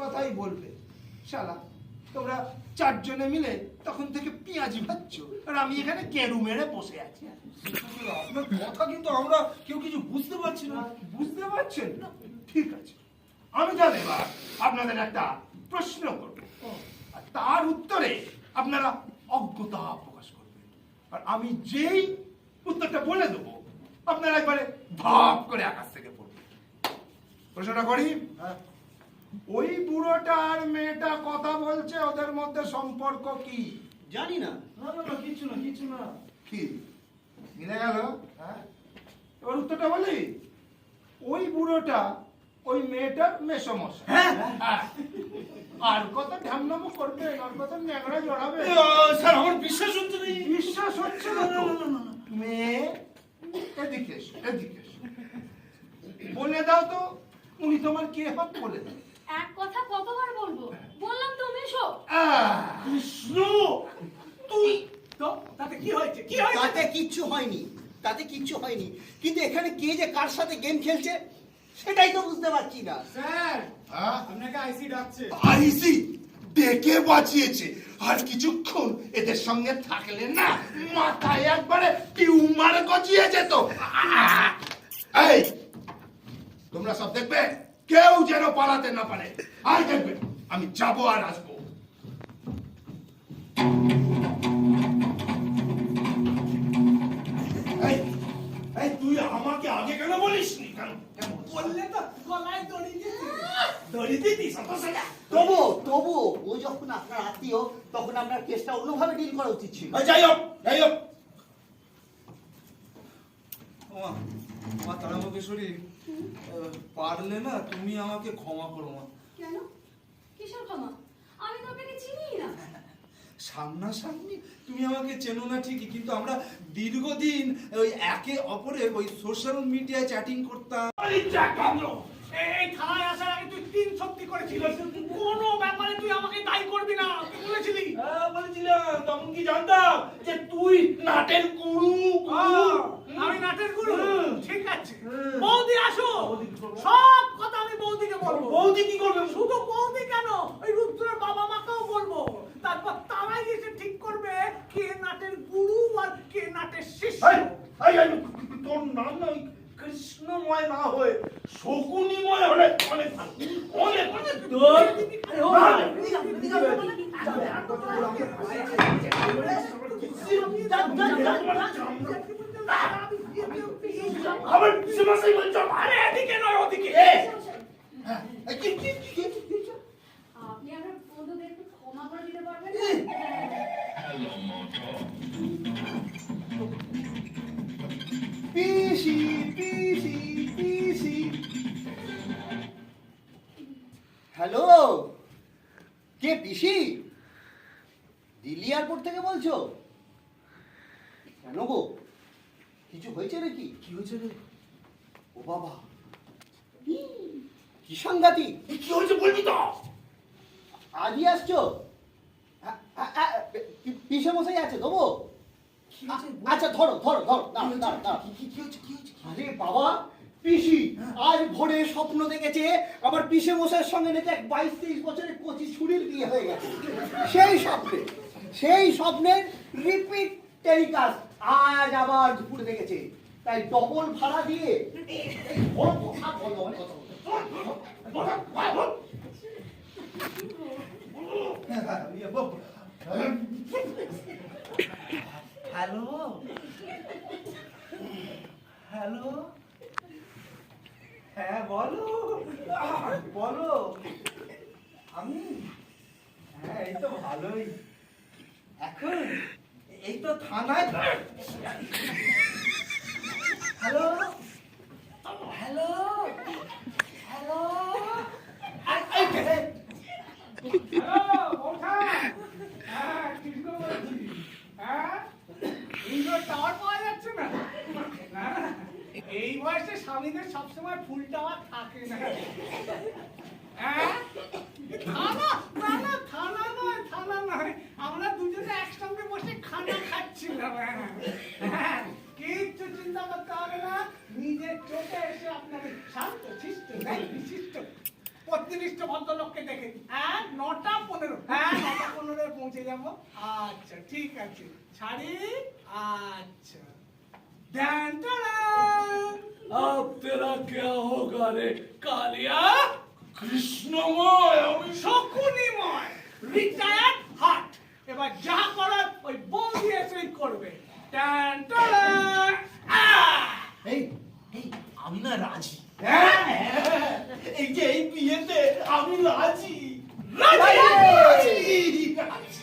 কথাই বলবে। শালা তোমরা চারজনে মিলে তখন থেকে পেঁয়াজি ভাজছ, আর আমি এখানে কেরু মেরে বসে আছি। আপনার কথা কিন্তু আমরা কেউ কিছু বুঝতে পারছি না। বুঝতে পারছেন না? ঠিক আছে, আমি তাহলে এবার আপনাদের একটা প্রশ্ন করব, আর তার উত্তরে আপনারা অজ্ঞতা প্রকাশ করবেন, আর আমি যেই উত্তরটা বলে দেবো আপনারা একবারে ভাব করে আকাশ থেকে পড়বেন। প্রশ্নটা করি। ওই বুড়োটা আর মেয়েটা কথা বলছে, ওদের মধ্যে সম্পর্ক কি? জানি না। না না না, কিছু না কিছু না। কি মিলে গেল? হ্যাঁ, এবার উত্তরটা বলি। ওই বুড়োটা ওই মেয়েটার মেসমশাই। হ্যাঁ হ্যাঁ, আর কত ঢ্যামনামো করবে, আর কত ন্যাংরা জড়াবে। স্যার আমার বিশ্বাস হচ্ছে না। বিশ্বাস হচ্ছে না তো? মেয়ে এদিকে এসো, এদিকে এসো। বলে দাও তো উনি তোমার কে হন, বলে দাও। এক কথা কতবার বলবো? বললাম তুমি এসো। কৃষ্ণ, তুই তো তাতে কি হয়েছে? কি হয়েছে? তাতে কিচ্ছু হয়নি, তাতে কিচ্ছু হয়নি, কিন্তু এখানে কে যে কার সাথে গেম খেলছে সেটাই তো বুঝতে পারছি না। স্যার আপনাকে আইসি ডাকছে। আইসি ডেকে বাঁচিয়েছে, আর কিছুক্ষণ এদের সঙ্গে থাকলে না মাথায় একবারে টিউমার গজিয়ে যেত। এই তোমরা সব দেখবে, কেউ যেন পালাতে না পারে। আর দেখবে আমি যাবো আর আসবো। এই এই তুই আমাকে আগে কেন বলিসনি? কেন বললে তো গলায় দড়ি দিতিস। তবু তবু ও যখন আপনার আত্মীয়, তখন আপনার কেসটা অন্যভাবে ডিল করা উচিত ছিল। যাই হোক, যাই হোক। মা তারামকেশ্বরী, পারলে না তুমি আমাকে ক্ষমা করো মা। কেন? কিসের ক্ষমা? আমি তো আপনাকে চিনিই না। সামনাসামনি তুমি আমাকে চেনো না ঠিকই, কিন্তু আমরা দীর্ঘদিন ওই একে অপরের ওই সোশ্যাল মিডিয়ায় চ্যাটিং করতাম। এই থানায় আসার আগে তুই 3 সত্যি করেছিলিস। কোনো ব্যাপারে তুই আমাকে দায়ী করবি না, তুই বলেছিলি। বলেছিলাম, তখন কি জানতাম যে তুই নাটের গুরু। আমি নাটের গুরু? ঠিক আছে, বৌদি আসো, সব কথা আমি বৌদিকে বলবো। বৌদি কি করবে? শুধু বৌদি কেন, ওই রুদ্রের বাবা মাকেও বলবো। তারপর তারাই এসে ঠিক করবে কে নাটের গুরু আর কে নাটের শিষ্য। তোর নাম না কৃষ্ণময় না হয়ে শকুনিময় হলে অনেক অনেক অনেক। আবার পিছনে বলছো, আরে এদিকে নয় ওদিকে। আপনি আপনার বন্ধুদের একটু ক্ষমা করে দিতে পারবেন? পিসি পিসি পিসি। হ্যালো, কে পিসি? দিল্লি এয়ারপোর্ট থেকে বলছো? কেন গো, কিছু হয়েছে নাকি? কি হয়েছে রে? ও বাবা, কি সাংঘাতিক! কি হয়েছে বলবি তো? আজই আসছো? পিসে মশাই আছে দেবো? আচ্ছা ধরো ধরো ধরো, দাঁড়াও দাঁড়াও দাঁড়াও। আরে বাবা, পিসি আজ ভোরে স্বপ্ন দেখেছে আমার পিসে মশাইয়ের সঙ্গে নাকি এক 22-23 বছরের কচি ছুরির বিয়ে হয়ে গেছে। সেই স্বপ্নের রিপিট টেলিকাস্ট আজ আবার দুপুরে দেখেছে। তাই ডবল ভাড়া দিয়ে বড় কথা বলো, অনেক কথা বলো। হ্যালো হ্যালো, হ্যাঁ বলো বলো। আমি হ্যাঁ এই তো ভালোই, এখন এই তো থানায়। Hello hello hello. টাওয়ার পাওয়া যাচ্ছে না। এই বয়সে স্বামীদের সবসময় ফুল টাওয়ার থাকে না। থানা নয়, আমরা দুজনে একসঙ্গে বসে খানা খাচ্ছিলাম। কিচ্ছু চিন্তা করতে হবে না, নিজের চোখে এসে আপনাদের শান্ত শিষ্ট বিশিষ্ট 35টা ভদ্রলোককে দেখে হ্যাঁ 9:15 হ্যাঁ 9:15 পৌঁছে যাবো আচ্ছা ঠিক আছে ছাড়ি আচ্ছা ড্যান টাডান अब तेरा क्या होगा रे कालिया কৃষ্ণময় আমি শকুনিময় রিটায়ার্ড হার্ট এবার যা করার ওই বউ দিয়ে সেই করবে ড্যান টাডান এই এই আমি না রাজি হ্যাঁ, এই যে এই বিয়েতে আমি রাজি রাজি! রাজি! রাজি!